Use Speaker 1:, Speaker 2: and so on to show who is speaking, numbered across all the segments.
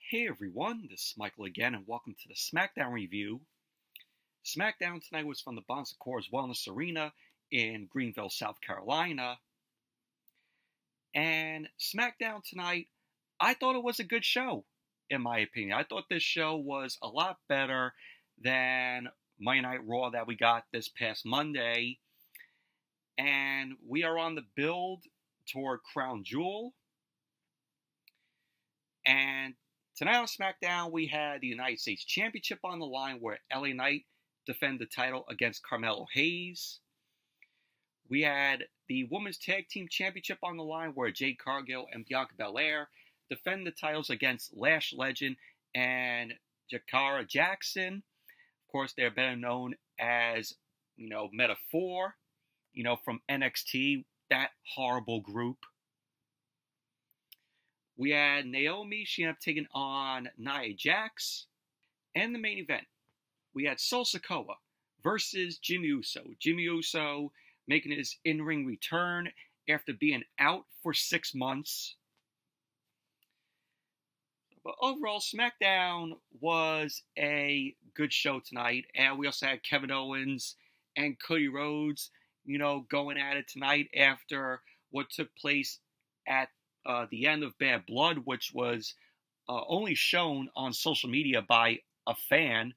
Speaker 1: Hey everyone, this is Michael again, and welcome to the Smackdown review. Smackdown tonight was from the Bon Secours Wellness Arena in Greenville, South Carolina. And Smackdown tonight, I thought it was a good show, in my opinion. I thought this show was a lot better than Monday Night Raw that we got this past Monday. And we are on the build toward Crown Jewel. And tonight on SmackDown, we had the United States Championship on the line where LA Knight defended the title against Carmelo Hayes. We had the Women's Tag Team Championship on the line where Jade, Cargill, and Bianca Belair defended the titles against Lash legend and Jakara Jackson. Of course, they're better known as, Metaphor, from NXT, that horrible group. We had Naomi, she ended up taking on Nia Jax. And the main event, we had Sikoa versus Jimmy Uso. Jimmy Uso making his in-ring return after being out for 6 months. But overall, SmackDown was a good show tonight. And we also had Kevin Owens and CODY RHODES, going at it tonight after what took place at the end of Bad Blood, which was only shown on social media by a fan,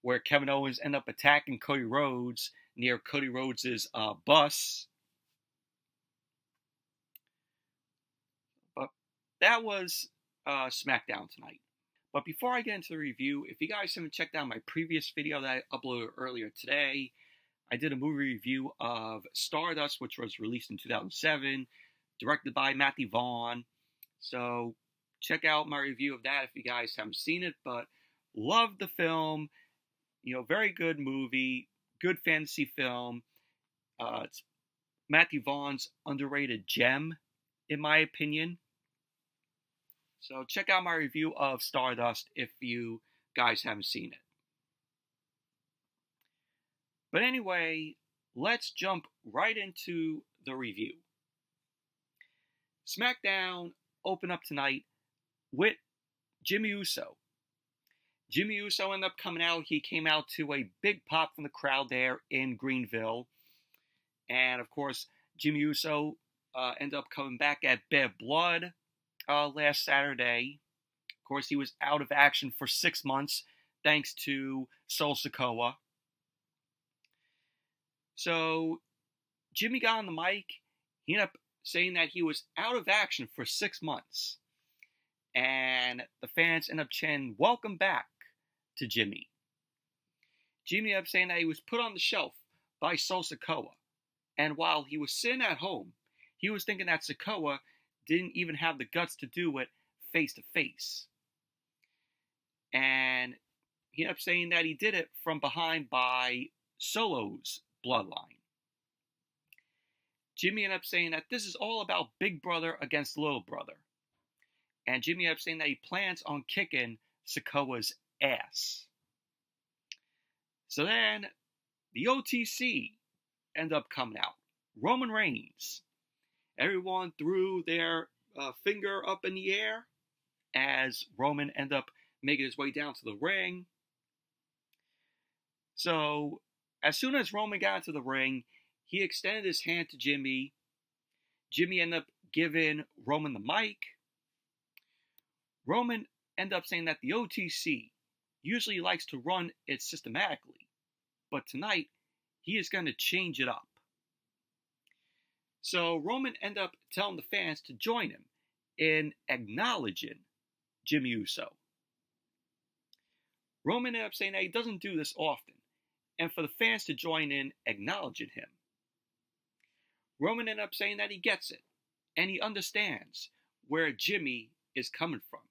Speaker 1: where Kevin Owens ended up attacking CODY RHODES near CODY RHODES' bus. But that was SmackDown tonight. But before I get into the review, if you guys haven't checked out my previous video that I uploaded earlier today, I did a movie review of Stardust, which was released in 2007, directed by Matthew Vaughn. So check out my review of that if you guys haven't seen it. But love the film. Very good movie. Good fantasy film. It's Matthew Vaughn's underrated gem, in my opinion. So check out my review of Stardust if you guys haven't seen it. But anyway, let's jump right into the review. SmackDown opened up tonight with Jimmy Uso. Jimmy Uso ended up coming out. He came out to a big pop from the crowd there in Greenville. And, of course, Jimmy Uso ended up coming back at Bad Blood last Saturday. Of course, he was out of action for 6 months thanks to Sikoa. So, Jimmy got on the mic. He ended up saying that he was out of action for 6 months. And the fans end up chanting, "Welcome back," to Jimmy. Jimmy ended up saying that he was put on the shelf by Sikoa. And while he was sitting at home, he was thinking that Sikoa didn't even have the guts to do it face to face. And he ended up saying that he did it from behind by Solo's bloodline. Jimmy ended up saying that this is all about big brother against little brother. And Jimmy ended up saying that he plans on kicking Sikoa's ass. So then, the OTC ended up coming out. Roman Reigns. Everyone threw their finger up in the air as Roman ended up making his way down to the ring. So, as soon as Roman got into the ring, he extended his hand to Jimmy. Jimmy ended up giving Roman the mic. Roman ended up saying that the OTC usually likes to run it systematically, but tonight he is going to change it up. So Roman ended up telling the fans to join him in acknowledging Jimmy Uso. Roman ended up saying that he doesn't do this often, and for the fans to join in acknowledging him. Roman ended up saying that he gets it, and he understands where Jimmy is coming from.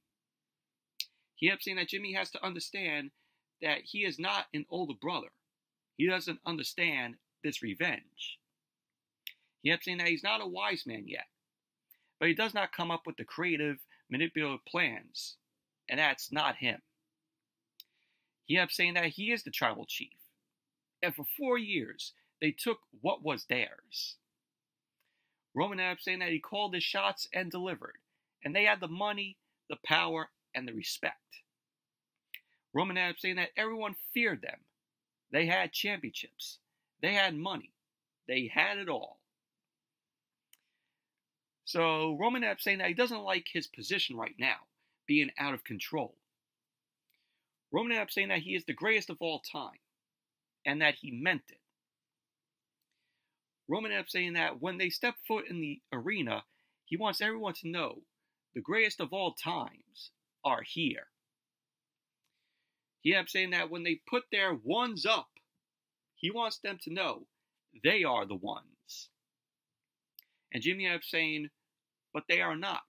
Speaker 1: He ended up saying that Jimmy has to understand that he is not an older brother. He doesn't understand this revenge. He ended up saying that he's not a wise man yet, but he does not come up with the creative, manipulative plans, and that's not him. He ended up saying that he is the tribal chief, and for 4 years, they took what was theirs. Roman ended up saying that he called his shots and delivered, and they had the money, the power, and the respect. Roman ended up saying that everyone feared them. They had championships. They had money. They had it all. So Roman ended up saying that he doesn't like his position right now, being out of control. Roman ended up saying that he is the greatest of all time, and that he meant it. Roman ended up saying that when they step foot in the arena, he wants everyone to know the greatest of all times are here. He ended up saying that when they put their ones up, he wants them to know they are the ones. And Jimmy ended up saying, but they are not.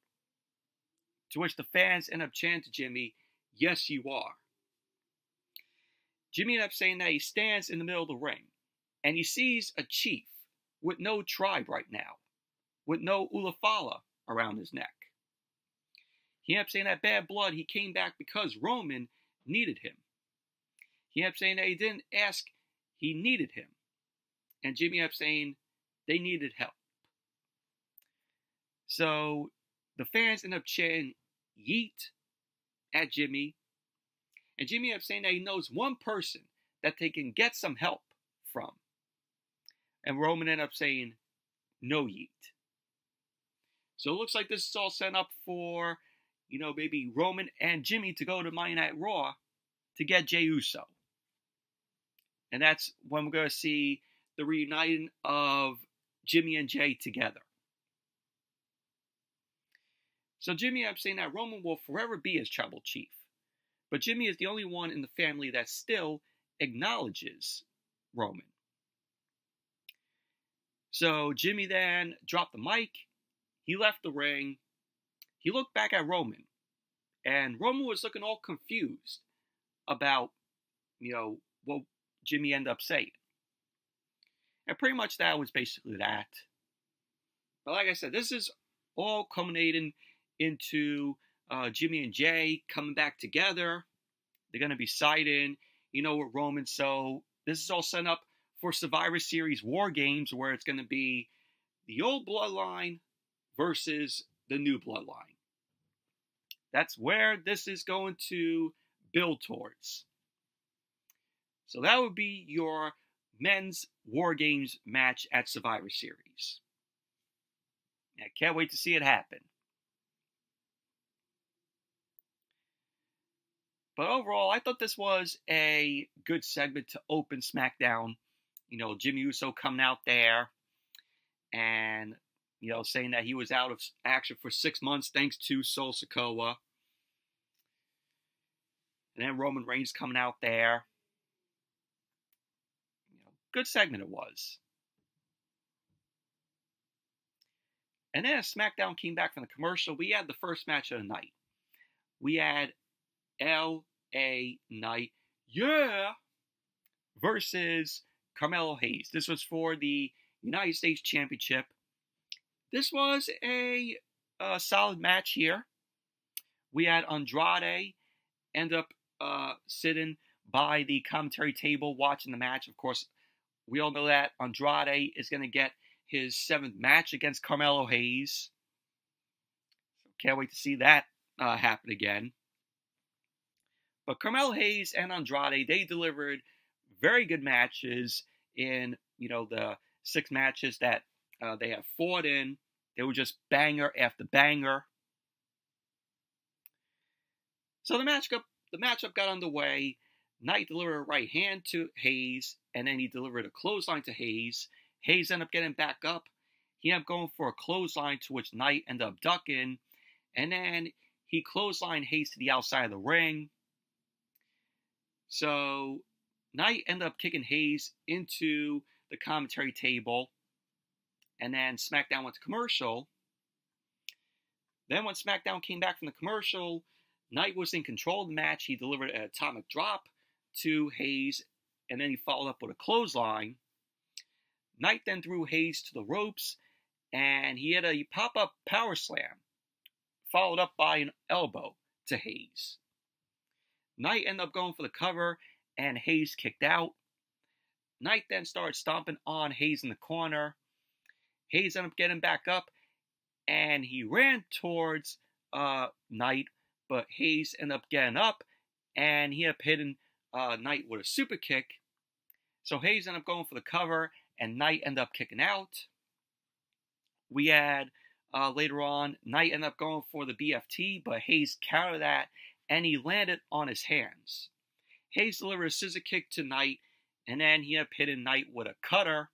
Speaker 1: To which the fans end up chanting to Jimmy, yes, you are. Jimmy ended up saying that he stands in the middle of the ring, and he sees a chief with no tribe right now, with no Ulafala around his neck. He ended up saying that Bad Blood, he came back because Roman needed him. He ended up saying that he didn't ask, he needed him. And Jimmy ended up saying they needed help. So the fans end up chanting yeet at Jimmy. And Jimmy ended up saying that he knows one person that they can get some help from. And Roman ended up saying no yeet. So it looks like this is all set up for, maybe Roman and Jimmy to go to Monday Night Raw to get Jey Uso. And that's when we're going to see the reuniting of Jimmy and Jay together. So Jimmy ended up saying that Roman will forever be his tribal chief. But Jimmy is the only one in the family that still acknowledges Roman. So Jimmy then dropped the mic. He left the ring. He looked back at Roman. And Roman was looking all confused about, what Jimmy ended up saying. And pretty much that was basically that. But like I said, this is all culminating into Jimmy and Jay coming back together. They're going to be siding, with Roman. So this is all set up for Survivor Series War Games, where it's going to be the old bloodline versus the new bloodline. That's where this is going to build towards. So that would be your men's War Games match at Survivor Series. I can't wait to see it happen. But overall, I thought this was a good segment to open SmackDown. Jimmy Uso coming out there and, saying that he was out of action for 6 months thanks to Sikoa. And then Roman Reigns coming out there. Good segment it was. And then as SmackDown came back from the commercial, we had the first match of the night. We had L.A. Knight, versus Carmelo Hayes. This was for the United States Championship. This was a solid match here. We had Andrade end up sitting by the commentary table watching the match. Of course, we all know that Andrade is going to get his 7th match against Carmelo Hayes. So can't wait to see that happen again. But Carmelo Hayes and Andrade, they delivered very good matches in, the 6 matches that they have fought in. They were just banger after banger. So the matchup got underway. Knight delivered a right hand to Hayes, and then he delivered a clothesline to Hayes. Hayes ended up getting back up. He ended up going for a clothesline, to which Knight ended up ducking. And then he clotheslined Hayes to the outside of the ring. So Knight ended up kicking Hayes into the commentary table. And then SmackDown went to commercial. Then when SmackDown came back from the commercial, Knight was in control of the match. He delivered an atomic drop to Hayes, and then he followed up with a clothesline. Knight then threw Hayes to the ropes, and he had a pop-up power slam, followed up by an elbow to Hayes. Knight ended up going for the cover, and Hayes kicked out. Knight then started stomping on Hayes in the corner. Hayes ended up getting back up, and he ran towards Knight, but Hayes ended up getting up, and he ended up hitting Knight with a super kick. So Hayes ended up going for the cover, and Knight ended up kicking out. We had later on, Knight ended up going for the BFT, but Hayes countered that, and he landed on his hands. Hayes delivered a scissor kick to Knight, and then he ended up hitting Knight with a cutter.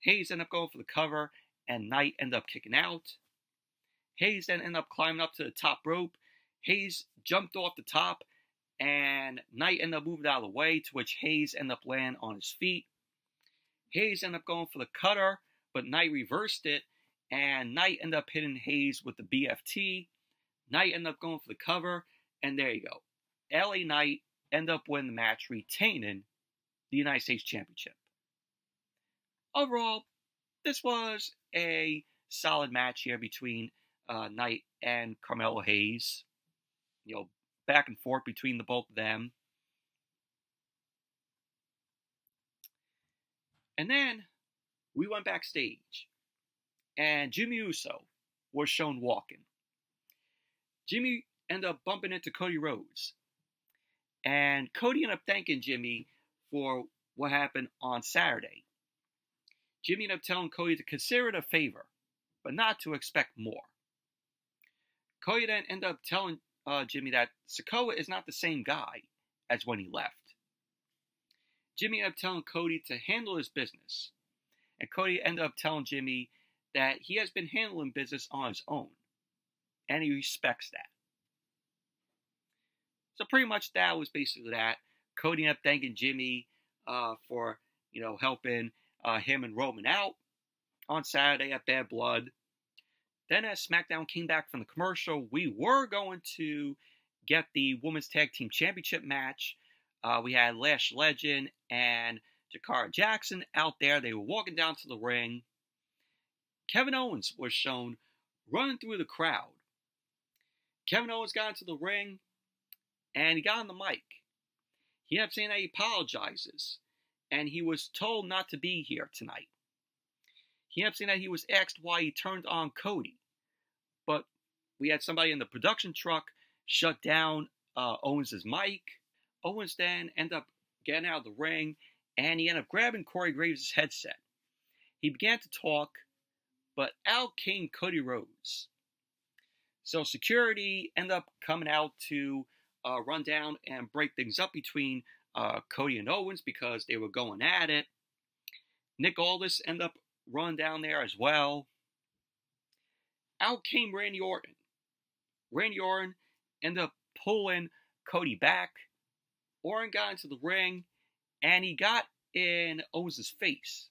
Speaker 1: Hayes ended up going for the cover, and Knight ended up kicking out. Hayes then ended up climbing up to the top rope. Hayes jumped off the top, and Knight ended up moving out of the way, to which Hayes ended up landing on his feet. Hayes ended up going for the cutter, but Knight reversed it, and Knight ended up hitting Hayes with the BFT. Knight ended up going for the cover, and there you go. LA Knight ended up winning the match, retaining the United States Championship. Overall, this was a solid match here between Knight and Carmelo Hayes. Back and forth between the both of them. And then we went backstage, and Jimmy Uso was shown walking. Jimmy ended up bumping into Cody Rhodes, and Cody ended up thanking Jimmy for what happened on Saturday. Jimmy ended up telling Cody to consider it a favor, but not to expect more. Cody then ended up telling Jimmy that Sikoa is not the same guy as when he left. Jimmy ended up telling Cody to handle his business, and Cody ended up telling Jimmy that he has been handling business on his own, and he respects that. So pretty much that was basically that. Cody ended up thanking Jimmy for helping him and Roman out on Saturday at Bad Blood. Then as SmackDown came back from the commercial, we were going to get the Women's Tag Team Championship match. We had Lash Legend and Jakara Jackson out there. They were walking down to the ring. Kevin Owens was shown running through the crowd. Kevin Owens got into the ring, and he got on the mic. He ended up saying that he apologizes, and he was told not to be here tonight. He ended up saying that he was asked why he turned on Cody, but we had somebody in the production truck shut down Owens' mic. Owens then ended up getting out of the ring, and he ended up grabbing Corey Graves' headset. He began to talk, but out came Cody Rhodes. So security ended up coming out to run down and break things up between Cody and Owens because they were going at it. Nick Aldis ended up running down there as well. Out came Randy Orton. Randy Orton ended up pulling Cody back. Orton got into the ring, and he got in Owens' face.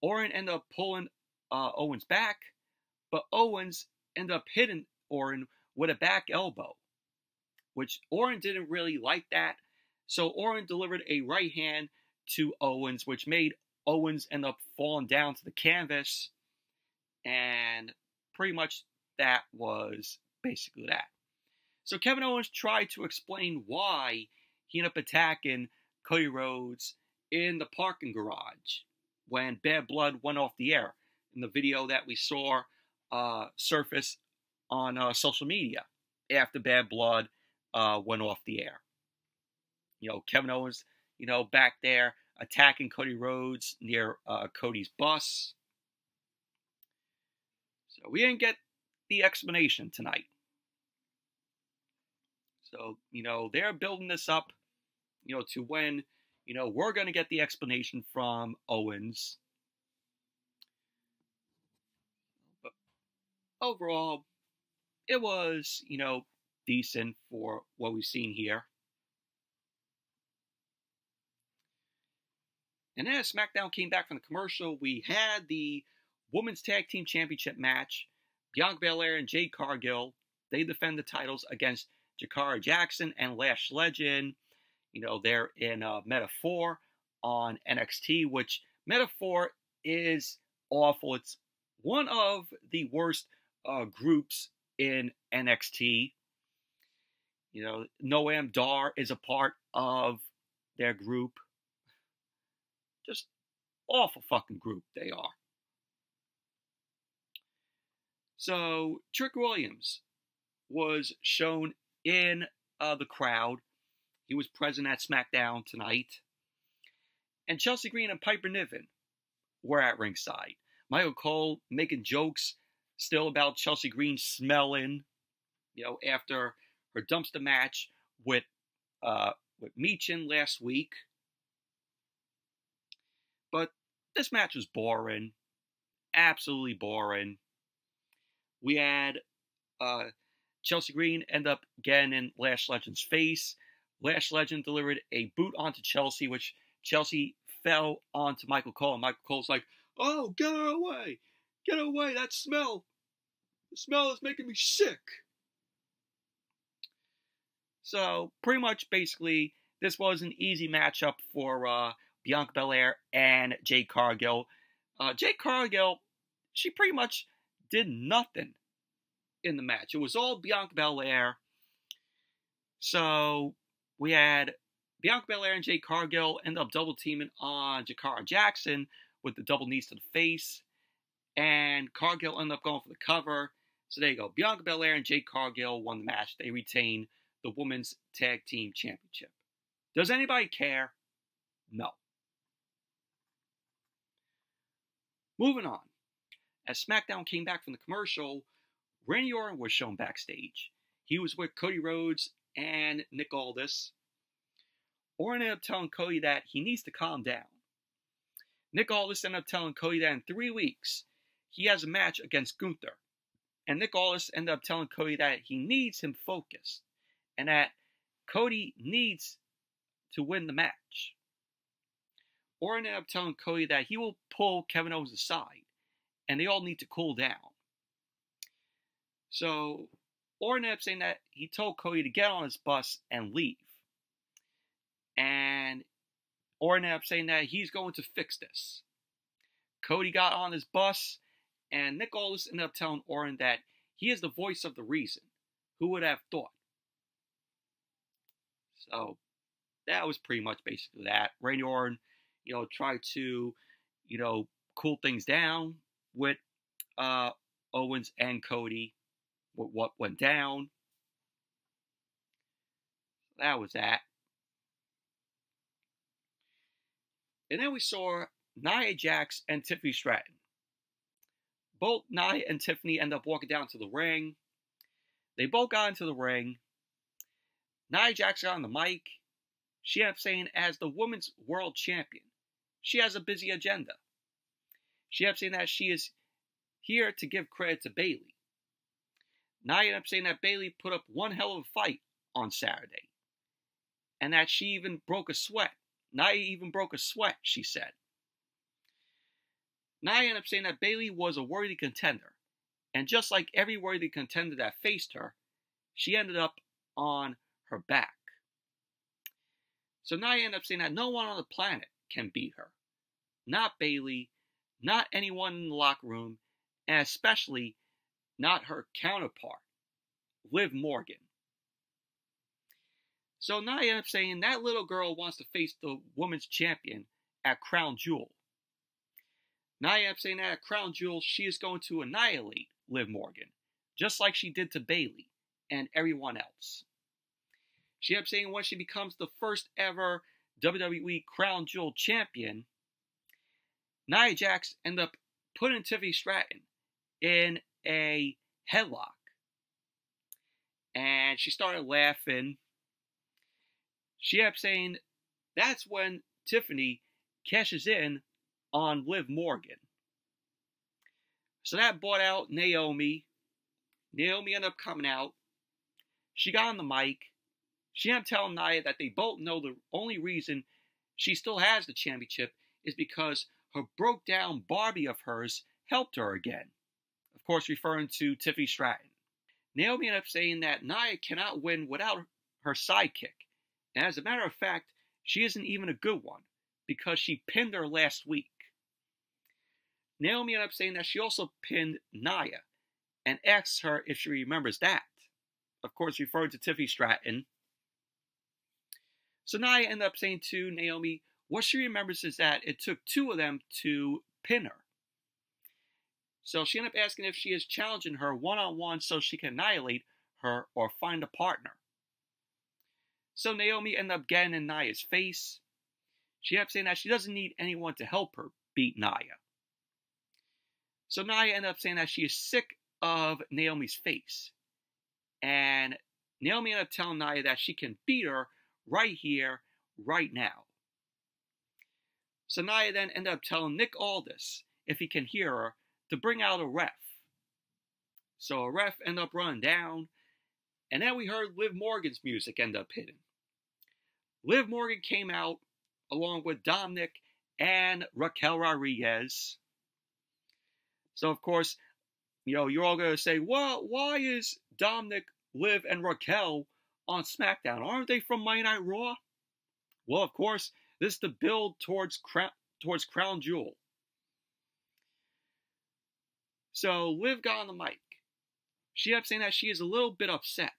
Speaker 1: Orton ended up pulling Owens back, but Owens ended up hitting Orton with a back elbow, which Orton didn't really like that. So Orton delivered a right hand to Owens, which made Owens end up falling down to the canvas, and pretty much that was basically that. So Kevin Owens tried to explain why he ended up attacking Cody Rhodes in the parking garage when Bad Blood went off the air in the video that we saw surface on social media after Bad Blood went off the air. Kevin Owens, back there attacking Cody Rhodes near Cody's bus. So we didn't get the explanation tonight. So, they're building this up, to when, we're going to get the explanation from Owens. But overall, it was, decent for what we've seen here. And then as SmackDown came back from the commercial, we had the Women's Tag Team Championship match. Bianca Belair and Jade Cargill, they defend the titles against Jakara Jackson and Lash Legend. They're in Meta-4 on NXT, which Meta-4 is awful. It's one of the worst groups in NXT. Noam Dar is a part of their group. Just awful fucking group they are. So, Trick Williams was shown in the crowd. He was present at SmackDown tonight. And Chelsea Green and Piper Niven were at ringside. Michael Cole making jokes still about Chelsea Green smelling, after her dumpster match with Meechin last week. But this match was boring. Absolutely boring. We had Chelsea Green end up getting in Lash Legend's face. Lash Legend delivered a boot onto Chelsea, which Chelsea fell onto Michael Cole. And Michael Cole's like, "Oh, get her away. Get away. That smell. The smell is making me sick." So, pretty much, basically, this was an easy matchup for Bianca Belair and Jade Cargill. Jade Cargill, she pretty much did nothing in the match. It was all Bianca Belair. So, we had Bianca Belair and Jade Cargill end up double teaming on Jakara Jackson with the double knees to the face. And Cargill ended up going for the cover. So there you go. Bianca Belair and Jade Cargill won the match. They retain the Women's Tag Team Championship. Does anybody care? No. Moving on. As SmackDown came back from the commercial, Randy Orton was shown backstage. He was with CODY RHODES and Nick Aldis. Orton ended up telling Cody that he needs to calm down. Nick Aldis ended up telling Cody that in 3 weeks, he has a match against Gunther. And Nick Aldis ended up telling Cody that he needs him focused. And that Cody needs to win the match. Orton ended up telling Cody that he will pull Kevin Owens aside. And they all need to cool down. So, Orton ended up saying that he told Cody to get on his bus and leave. And Orton ended up saying that he's going to fix this. Cody got on his bus, and Nick Aldis ended up telling Orton that he is the voice of the reason. Who would have thought? So, that was pretty much basically that. Randy Orton, tried to, cool things down with Owens and Cody, with what went down. That was that. And then we saw Nia Jax and Tiffany Stratton. Both Nia and Tiffany end up walking down to the ring. They both got into the ring. Nia Jax got on the mic. She ended up saying, as the women's world champion, she has a busy agenda. She ended up saying that she is here to give credit to Bayley. Nia ended up saying that Bayley put up one hell of a fight on Saturday. And that she even broke a sweat. Nia even broke a sweat, she said. Nia ended up saying that Bayley was a worthy contender. And just like every worthy contender that faced her, she ended up on her back. So Nia ended up saying that no one on the planet can beat her. Not Bayley, not anyone in the locker room, and especially not her counterpart, Liv Morgan. So Nia ended up saying that little girl wants to face the women's champion at Crown Jewel. Nia ended up saying that at Crown Jewel, she is going to annihilate Liv Morgan, just like she did to Bayley and everyone else. She ended up saying when she becomes the first ever WWE Crown Jewel champion, Nia Jax ended up putting Tiffany Stratton in a headlock. And she started laughing. She ended up saying that's when Tiffany cashes in on Liv Morgan. So that brought out Naomi. Naomi ended up coming out. She got on the mic. She ended up telling Nia that they both know the only reason she still has the championship is because her broke down Barbie of hers helped her again. Of course, referring to Tiffany Stratton. Naomi ended up saying that Nia cannot win without her sidekick. And as a matter of fact, she isn't even a good one because she pinned her last week. Naomi ended up saying that she also pinned Nia and asks her if she remembers that. Of course, referring to Tiffany Stratton. So Nia ended up saying to Naomi, what she remembers is that it took two of them to pin her. So she ended up asking if she is challenging her one-on-one so she can annihilate her or find a partner. So Naomi ended up getting in Nia's face. She kept saying that she doesn't need anyone to help her beat Nia. So Nia ended up saying that she is sick of Naomi's face. And Naomi ended up telling Nia that she can beat her right here, right now. So Nia then ended up telling Nick Aldis, if he can hear her, to bring out a ref. So a ref ended up running down, and then we heard Liv Morgan's music end up hitting. Liv Morgan came out along with Dominic and Raquel Rodriguez. So of course, you're all going to say, well, why is Dominic, Liv, and Raquel on SmackDown? Aren't they from Monday Night Raw? Well, of course, this is the build towards Crown Jewel. So Liv got on the mic. She kept saying that she is a little bit upset,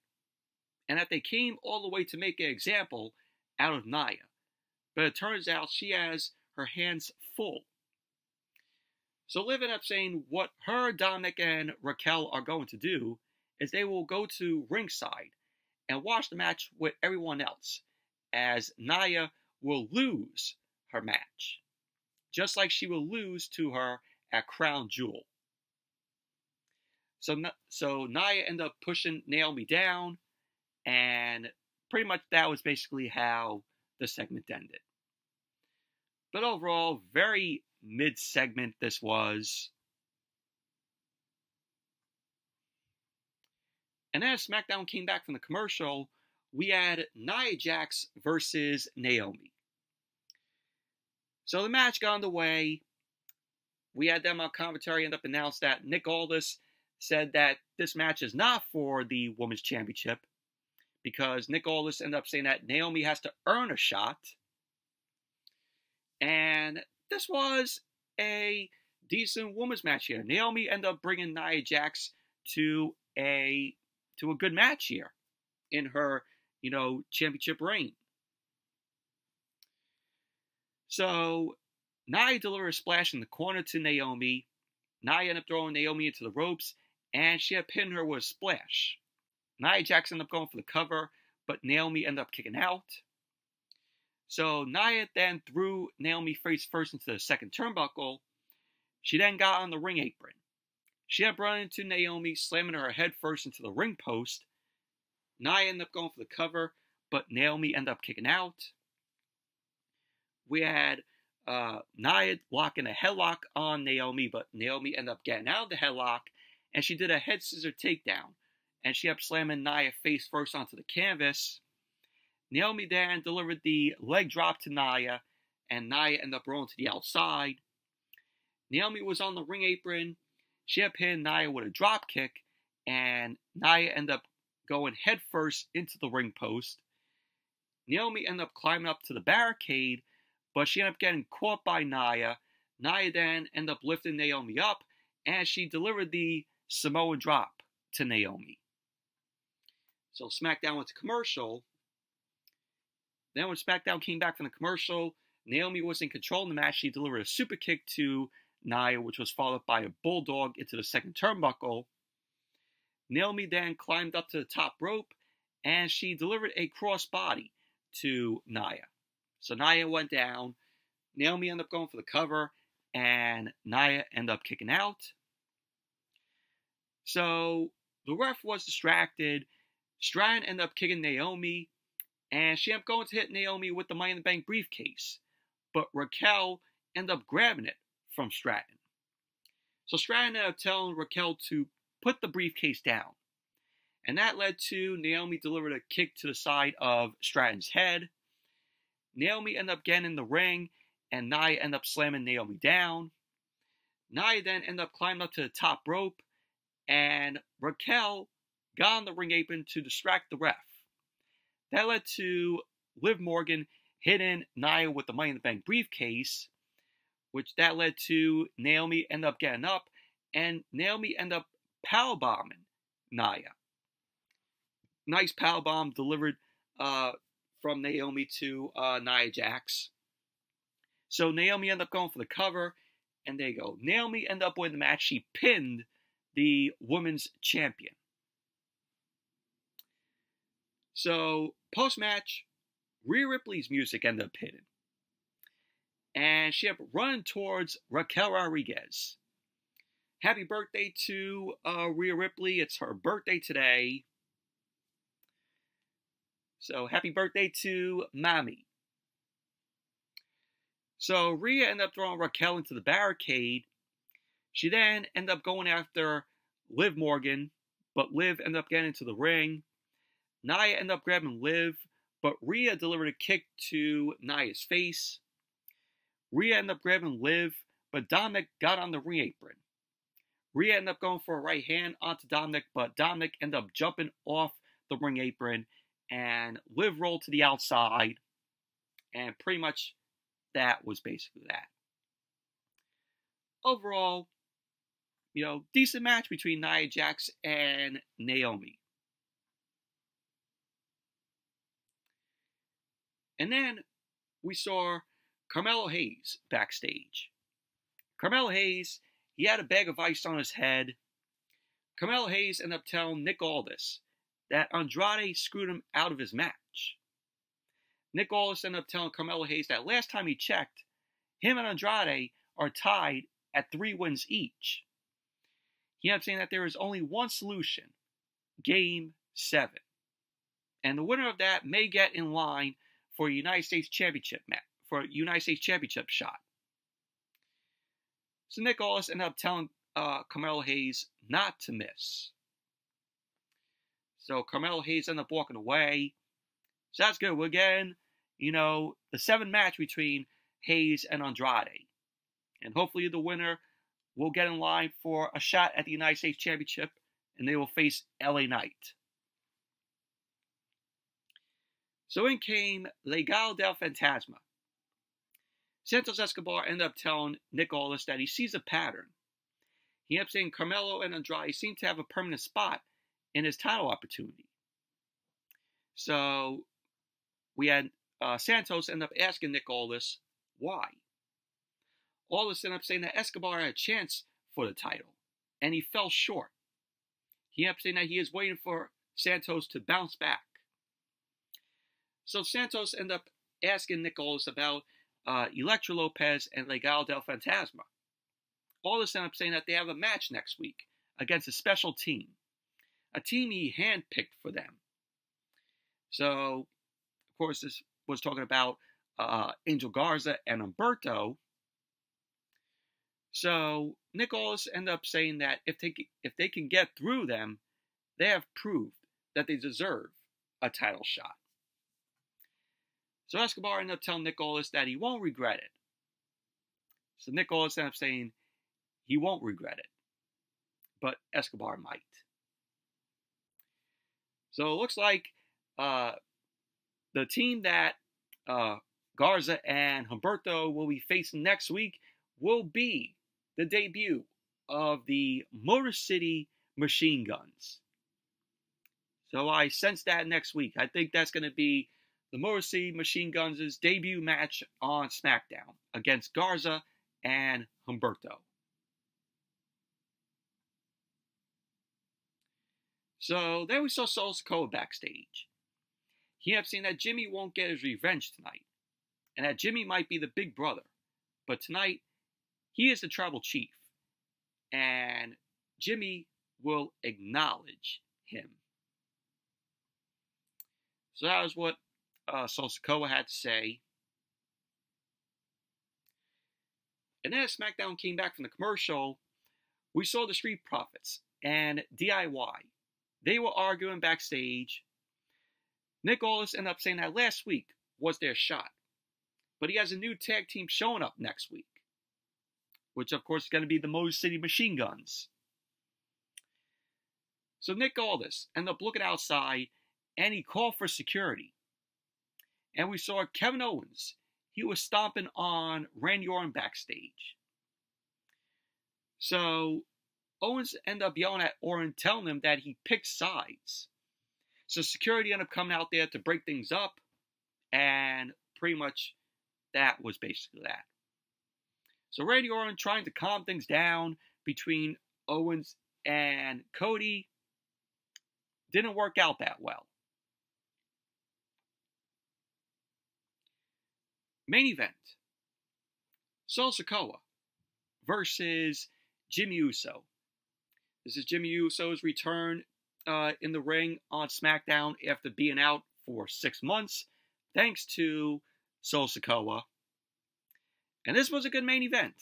Speaker 1: and that they came all the way to make an example out of Nia. But it turns out she has her hands full. So Liv ended up saying what her, Dominic, and Raquel are going to do is they will go to ringside and watch the match with everyone else, as Nia will lose her match, just like she will lose to her at Crown Jewel. So Nia ended up pushing Naomi down, and pretty much that was basically how the segment ended. But overall, very mid-segment this was. And then as SmackDown came back from the commercial, we had Nia Jax versus Naomi. So the match got underway. We had them on commentary end up announced that Nick Aldis said that this match is not for the Women's Championship, because Nick Aldis ended up saying that Naomi has to earn a shot. And this was a decent women's match here. Naomi ended up bringing Nia Jax to a good match here in her, championship reign. So Nia delivered a splash in the corner to Naomi. Nia ended up throwing Naomi into the ropes, and she had pinned her with a splash. Nia Jax ended up going for the cover, but Naomi ended up kicking out. So Nia then threw Naomi face first into the second turnbuckle. She then got on the ring apron. She had run into Naomi, slamming her head first into the ring post. Nia ended up going for the cover, but Naomi ended up kicking out. We had Nia locking a headlock on Naomi, but Naomi ended up getting out of the headlock, and she did a head scissor takedown. And she kept slamming Nia face first onto the canvas. Naomi then delivered the leg drop to Nia, and Nia ended up rolling to the outside. Naomi was on the ring apron. She had pinned Nia with a drop kick, and Nia ended up going head first into the ring post. Naomi ended up climbing up to the barricade, but she ended up getting caught by Nia. Nia then ended up lifting Naomi up, and she delivered the Samoan drop to Naomi. So SmackDown went to commercial. Then when SmackDown came back from the commercial, Naomi was in control of the match. She delivered a super kick to Nia, which was followed by a bulldog into the second turnbuckle. Naomi then climbed up to the top rope, and she delivered a crossbody to Nia. So Nia went down. Naomi ended up going for the cover, and Nia ended up kicking out. So the ref was distracted. Stratton ended up kicking Naomi, and she ended up going to hit Naomi with the Money in the Bank briefcase. But Raquel ended up grabbing it from Stratton. So Stratton ended up telling Raquel to put the briefcase down. And that led to Naomi delivered a kick to the side of Stratton's head. Naomi ended up getting in the ring, and Nia ended up slamming Naomi down. Nia then ended up climbing up to the top rope, and Raquel got on the ring apron to distract the ref. That led to Liv Morgan hitting Nia with the Money in the Bank briefcase, which that led to Naomi end up getting up, and Naomi ended up powerbombing Nia. Nice powerbomb delivered from Naomi to Nia Jax. So Naomi ended up going for the cover, and there you go. Naomi ended up winning the match. She pinned the women's champion. So, post-match, Rhea Ripley's music ended up hitting. And she ended up running towards Raquel Rodriguez. Happy birthday to Rhea Ripley. It's her birthday today. So, happy birthday to Mommy. So, Rhea ended up throwing Raquel into the barricade. She then ended up going after Liv Morgan, but Liv ended up getting into the ring. Nia ended up grabbing Liv, but Rhea delivered a kick to Nia's face. Rhea ended up grabbing Liv, but Dominic got on the ring apron. Rhea ended up going for a right hand onto Dominic, but Dominic ended up jumping off the ring apron, and Liv rolled to the outside, and pretty much that was basically that. Overall, decent match between Nia Jax and Naomi. And then we saw Carmelo Hayes backstage. Carmelo Hayes, he had a bag of ice on his head. Carmelo Hayes ended up telling Nick Aldis that Andrade screwed him out of his match. Nick Aldis ended up telling Carmelo Hayes that last time he checked, him and Andrade are tied at 3 wins each. He ended up saying that there is only one solution, Game 7. And the winner of that may get in line for a United States Championship match, for a United States Championship shot. So Nick Aldis ended up telling Carmelo Hayes not to miss. So Carmelo Hayes ended up walking away. So that's good. We're getting, the 7th match between Hayes and Andrade. And hopefully the winner will get in line for a shot at the United States Championship, and they will face LA Knight. So in came Legado del Fantasma. Santos Escobar ended up telling Nick Aldis that he sees a pattern. He ended up saying Carmelo and Andrade seem to have a permanent spot in his title opportunity. So we had Santos end up asking Nick Aldis why. Aldis ended up saying that Escobar had a chance for the title, and he fell short. He ended up saying that he is waiting for Santos to bounce back. So Santos ended up asking Nick Aldis about Elektra Lopez and Legado del Fantasma. Aldis ended up saying that they have a match next week against a special team. A team he handpicked for them. So, of course, this was talking about Angel Garza and Humberto. So, Nick Aldis ended up saying that if they can get through them, they have proved that they deserve a title shot. So Escobar ended up telling Nick Aldis that he won't regret it. So Nick Aldis ended up saying he won't regret it, but Escobar might. So it looks like the team that Garza and Humberto will be facing next week will be the debut of the Motor City Machine Guns. So I sense that next week. I think that's going to be the Motor City Machine Guns' debut match on SmackDown against Garza and Humberto. So then we saw Sikoa backstage. He ended up saying that Jimmy won't get his revenge tonight, and that Jimmy might be the big brother, but tonight he is the tribal chief, and Jimmy will acknowledge him. So that was what Sikoa had to say. And then as SmackDown came back from the commercial, we saw the Street Profits and DIY. They were arguing backstage. Nick Aldis ended up saying that last week was their shot. But he has a new tag team showing up next week, which of course is going to be the Motor City Machine Guns. So Nick Aldis ended up looking outside and he called for security. And we saw Kevin Owens. He was stomping on Randy Orton backstage. So Owens ended up yelling at Orton, telling him that he picked sides. So security ended up coming out there to break things up. And pretty much that was basically that. So Randy Orton trying to calm things down between Owens and Cody didn't work out that well. Main event. Sikoa versus Jimmy Uso. This is Jimmy Uso's return in the ring on SmackDown after being out for 6 months, thanks to Sikoa. And this was a good main event.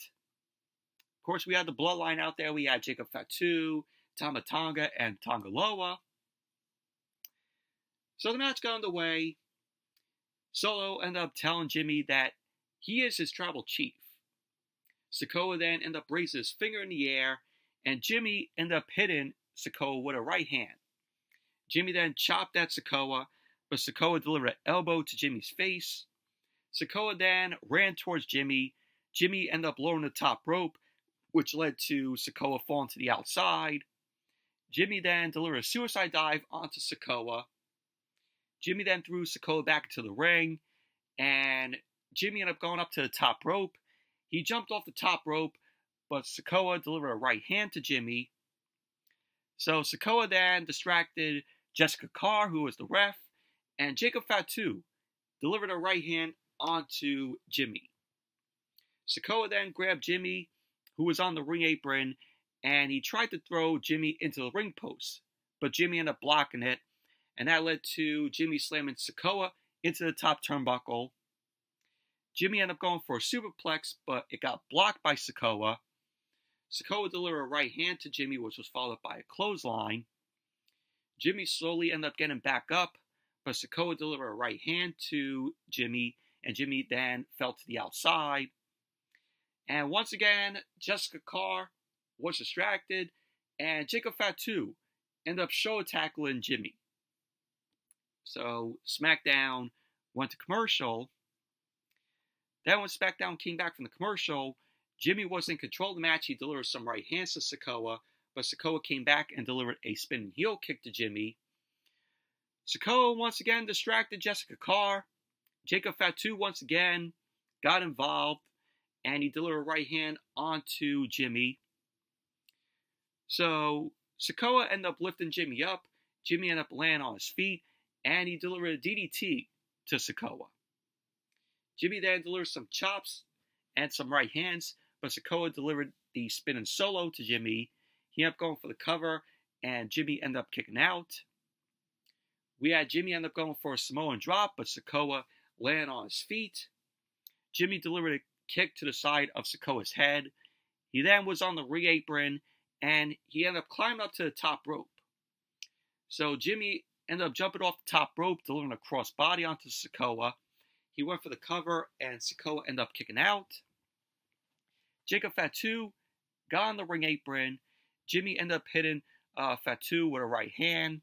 Speaker 1: Of course, we had the Bloodline out there. We had Jacob Fatu, Tama Tonga, and Tonga Loa. So the match got underway. Solo ended up telling Jimmy that he is his tribal chief. Sikoa then ended up raising his finger in the air, and Jimmy ended up hitting Sikoa with a right hand. Jimmy then chopped at Sikoa, but Sikoa delivered an elbow to Jimmy's face. Sikoa then ran towards Jimmy. Jimmy ended up lowering the top rope, which led to Sikoa falling to the outside. Jimmy then delivered a suicide dive onto Sikoa. Jimmy then threw Sikoa back into the ring, and Jimmy ended up going up to the top rope. He jumped off the top rope, but Sikoa delivered a right hand to Jimmy. So Sikoa then distracted Jessica Carr, who was the ref, and Jacob Fatu delivered a right hand onto Jimmy. Sikoa then grabbed Jimmy, who was on the ring apron, and he tried to throw Jimmy into the ring post, but Jimmy ended up blocking it, and that led to Jimmy slamming Sikoa into the top turnbuckle. Jimmy ended up going for a superplex, but it got blocked by Sikoa. Sikoa delivered a right hand to Jimmy, which was followed by a clothesline. Jimmy slowly ended up getting back up, but Sikoa delivered a right hand to Jimmy, and Jimmy then fell to the outside. And once again, Jessica Carr was distracted, and Jacob Fatu ended up show tackling Jimmy. So SmackDown went to commercial. Then when SmackDown came back from the commercial, Jimmy was in control of the match. He delivered some right hands to Sikoa, but Sikoa came back and delivered a spinning heel kick to Jimmy. Sikoa once again distracted Jessica Carr. Jacob Fatu once again got involved, and he delivered a right hand onto Jimmy. So Sikoa ended up lifting Jimmy up. Jimmy ended up landing on his feet, and he delivered a DDT to Sikoa. Jimmy then delivered some chops and some right hands, but Sikoa delivered the spinning solo to Jimmy. He ended up going for the cover, and Jimmy ended up kicking out. We had Jimmy end up going for a Samoan drop, but Sikoa landed on his feet. Jimmy delivered a kick to the side of Sikoa's head. He then was on the ring apron, and he ended up climbing up to the top rope. So Jimmy ended up jumping off the top rope, delivering a crossbody onto Sikoa. He went for the cover, and Sikoa ended up kicking out. Jacob Fatu got on the ring apron. Jimmy ended up hitting Fatu with a right hand.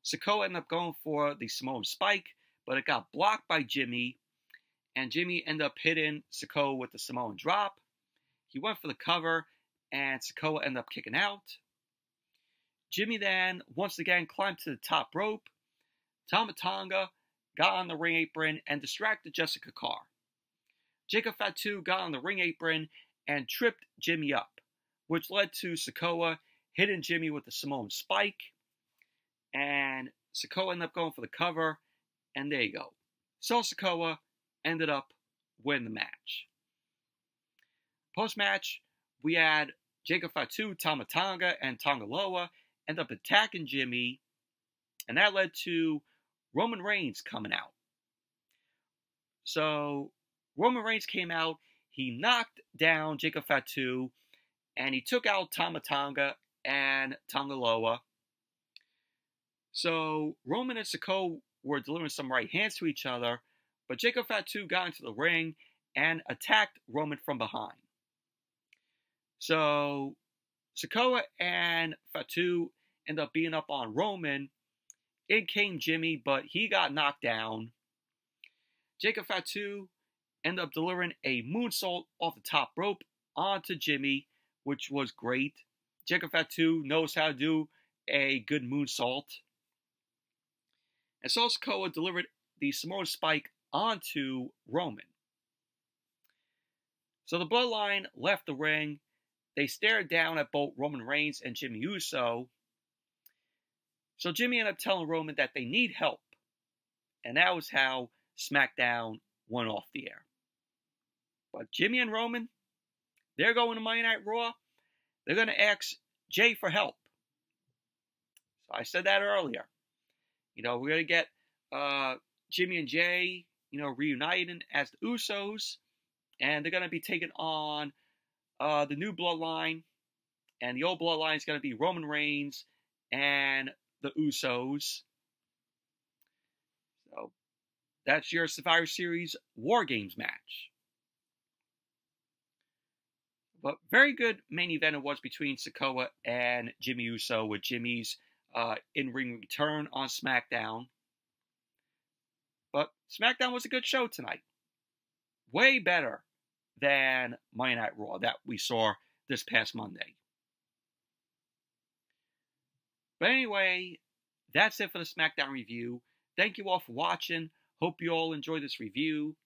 Speaker 1: Sikoa ended up going for the Samoan spike, but it got blocked by Jimmy. And Jimmy ended up hitting Sikoa with the Samoan drop. He went for the cover, and Sikoa ended up kicking out. Jimmy then once again climbed to the top rope. Tama Tonga got on the ring apron and distracted Jessica Carr. Jacob Fatu got on the ring apron and tripped Jimmy up, which led to Sikoa hitting Jimmy with the Samoan spike. And Sikoa ended up going for the cover, and there you go. So Sikoa ended up winning the match. Post-match, we had Jacob Fatu, Tama Tonga, and Tonga Loa end up attacking Jimmy, and that led to Roman Reigns coming out. So Roman Reigns came out, he knocked down Jacob Fatu, and he took out Tama Tonga and Tonga Loa. So Roman and Sikoa were delivering some right hands to each other, but Jacob Fatu got into the ring and attacked Roman from behind. So Sikoa and Fatu ended up beating up on Roman. In came Jimmy, but he got knocked down. Jacob Fatu ended up delivering a moonsault off the top rope onto Jimmy, which was great. Jacob Fatu knows how to do a good moonsault. And so Sikoa delivered the Samoan spike onto Roman. So the Bloodline left the ring. They stared down at both Roman Reigns and Jimmy Uso. So Jimmy ended up telling Roman that they need help. And that was how SmackDown went off the air. But Jimmy and Roman, they're going to Monday Night Raw. They're going to ask Jay for help. So I said that earlier. We're going to get Jimmy and Jay, reuniting as the Usos. And they're going to be taking on the new bloodline. And the old bloodline is going to be Roman Reigns and the Usos. So that's your Survivor Series War Games match. But very good main event it was between Sikoa and Jimmy Uso, with Jimmy's in-ring return on SmackDown. But SmackDown was a good show tonight. Way better than Monday Night Raw that we saw this past Monday. But anyway, that's it for the SmackDown review. Thank you all for watching. Hope you all enjoyed this review.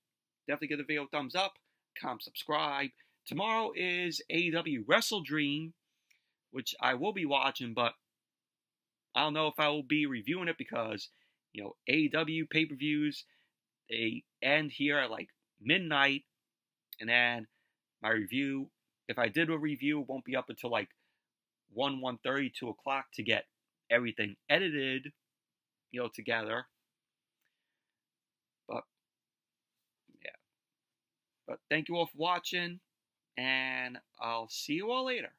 Speaker 1: Definitely give the video a thumbs up, comment, subscribe. Tomorrow is AEW Wrestle Dream, which I will be watching, but I don't know if I will be reviewing it because, AEW pay-per-views, they end here at like midnight, and then my review, if I did a review, it won't be up until like 1:30, 2 o'clock to get everything edited, together. But, yeah. But thank you all for watching, and I'll see you all later.